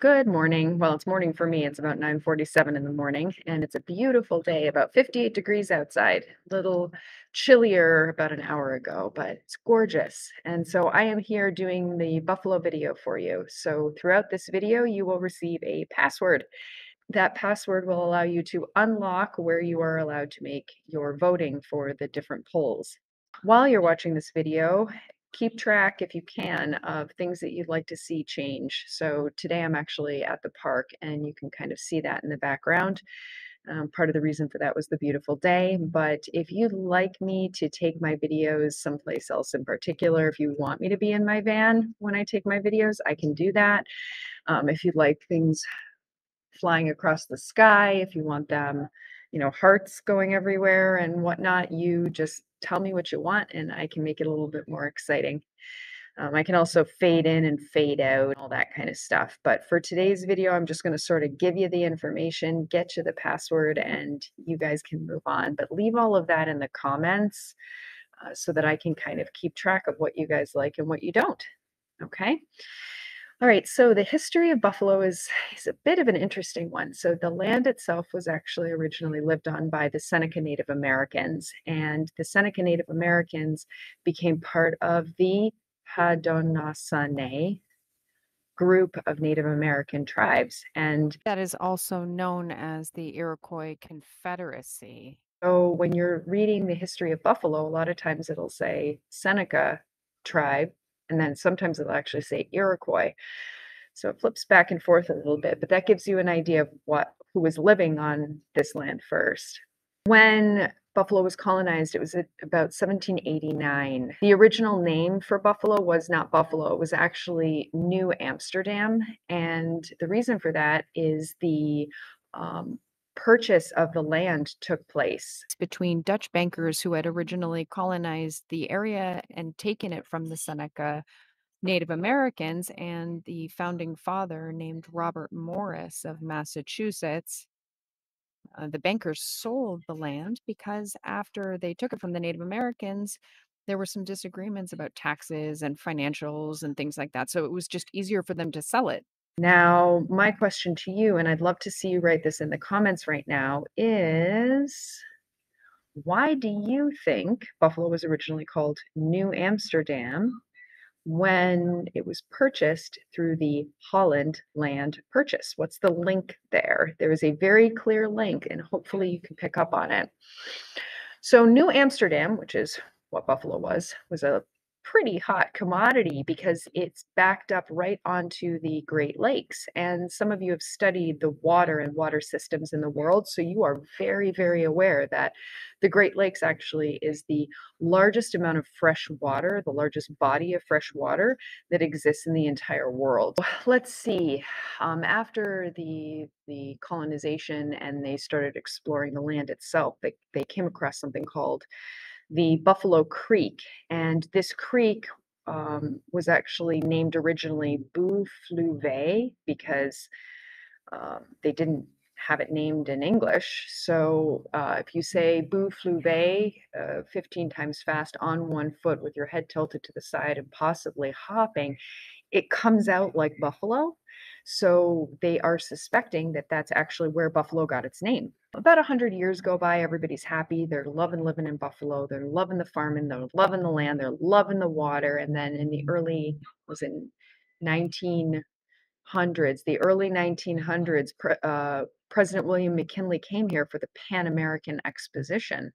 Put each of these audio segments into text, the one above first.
Good morning. Well, it's morning for me. It's about 9:47 in the morning, and it's a beautiful day, about 58 degrees outside. A little chillier about an hour ago, but it's gorgeous. And so I am here doing the buffalo video for you. So throughout this video, you will receive a password. That password will allow you to unlock where you are allowed to make your voting for the different polls. While you're watching this video, keep track, if you can, of things that you'd like to see change. So today I'm actually at the park, and you can kind of see that in the background. Part of the reason for that was the beautiful day. But if you'd like me to take my videos someplace else in particular, if you want me to be in my van when I take my videos, I can do that. If you'd like things flying across the sky, if you want them, hearts going everywhere and whatnot, you just tell me what you want and I can make it a little bit more exciting. I can also fade in and fade out, all that kind of stuff. But for today's video, I'm just going to sort of give you the information, get you the password, and you guys can move on. But leave all of that in the comments so that I can kind of keep track of what you guys like and what you don't. Okay. All right, so the history of buffalo is a bit of an interesting one. So the land itself was actually originally lived on by the Seneca Native Americans, and the Seneca Native Americans became part of the Haudenosaunee group of Native American tribes. And That is also known as the Iroquois Confederacy. so when you're reading the history of buffalo, a lot of times it'll say Seneca tribe, and then sometimes it'll actually say Iroquois. So it flips back and forth a little bit, but that gives you an idea of who was living on this land first. When Buffalo was colonized, it was at about 1789. The original name for Buffalo was not Buffalo, it was actually New Amsterdam. And the reason for that is the um, purchase of the land took place. Between Dutch bankers who had originally colonized the area and taken it from the Seneca Native Americans and the founding father named Robert Morris of Massachusetts. The bankers sold the land because after they took it from the Native Americans, there were some disagreements about taxes and financials and things like that. So it was just easier for them to sell it. Now, my question to you, and I'd love to see you write this in the comments right now, is why do you think Buffalo was originally called New Amsterdam when it was purchased through the Holland land purchase? What's the link there? There is a very clear link, and hopefully you can pick up on it. So, New Amsterdam, which is what Buffalo was a pretty hot commodity because it's backed up right onto the Great Lakes. And some of you have studied the water and water systems in the world. So you are very, very aware that the Great Lakes actually is the largest amount of fresh water, the largest body of fresh water that exists in the entire world. Let's see. After the colonization and they started exploring the land itself, they came across something called the Buffalo Creek. And this creek was actually named originally Boo Fluve because they didn't have it named in English. So if you say Boo Fluve 15 times fast on one foot with your head tilted to the side and possibly hopping, it comes out like buffalo. So they are suspecting that that's actually where buffalo got its name. About 100 years go by, everybody's happy. They're loving living in Buffalo. They're loving the farming. They're loving the land. They're loving the water. And then in the early, was in 1900s, the early 1900s, President William McKinley came here for the Pan American Exposition.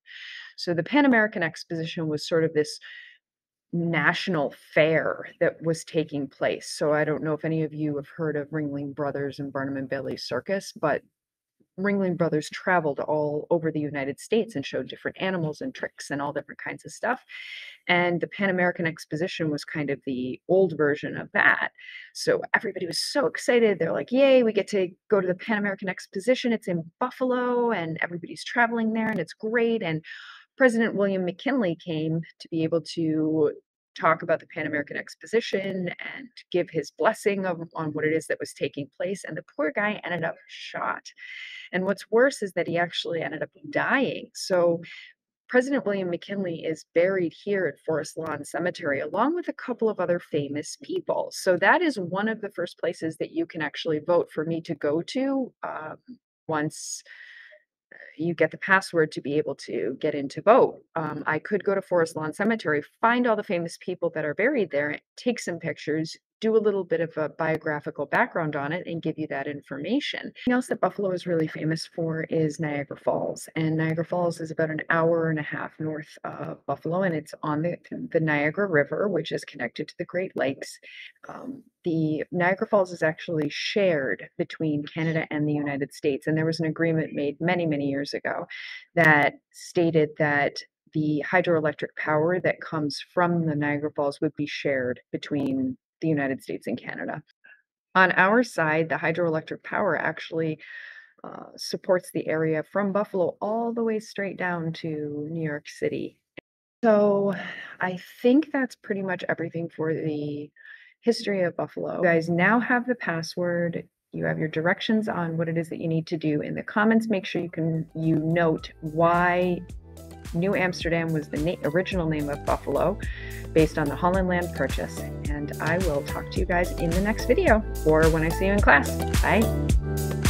So the Pan American Exposition was sort of this national fair that was taking place. So I don't know if any of you have heard of Ringling Brothers and Barnum and Bailey's Circus, but Ringling Brothers traveled all over the United States and showed different animals and tricks and all different kinds of stuff. And the Pan American Exposition was kind of the old version of that. So everybody was so excited. They're like, yay, we get to go to the Pan American Exposition. It's in Buffalo and everybody's traveling there and it's great. And President William McKinley came to be able to talk about the Pan American Exposition and give his blessing on what it is that was taking place. And the poor guy ended up shot. And what's worse is that he actually ended up dying. So President William McKinley is buried here at Forest Lawn Cemetery, along with a couple of other famous people. So that is one of the first places that you can actually vote for me to go to once you get the password to be able to get in to vote. I could go to Forest Lawn Cemetery, find all the famous people that are buried there, take some pictures, do a little bit of a biographical background on it, and give you that information. Something else that Buffalo is really famous for is Niagara Falls. And Niagara Falls is about an hour and a half north of Buffalo, and it's on the Niagara River, which is connected to the Great Lakes. The Niagara Falls is actually shared between Canada and the United States. And there was an agreement made many, many years ago that stated that the hydroelectric power that comes from the Niagara Falls would be shared between the United States and Canada. On our side, the hydroelectric power actually supports the area from Buffalo all the way straight down to New York City. So I think that's pretty much everything for the history of Buffalo. You guys now have the password. You have your directions on what it is that you need to do. In the comments, make sure you note why New Amsterdam was the original name of Buffalo based on the Holland Land Purchase. And I will talk to you guys in the next video or when I see you in class. Bye.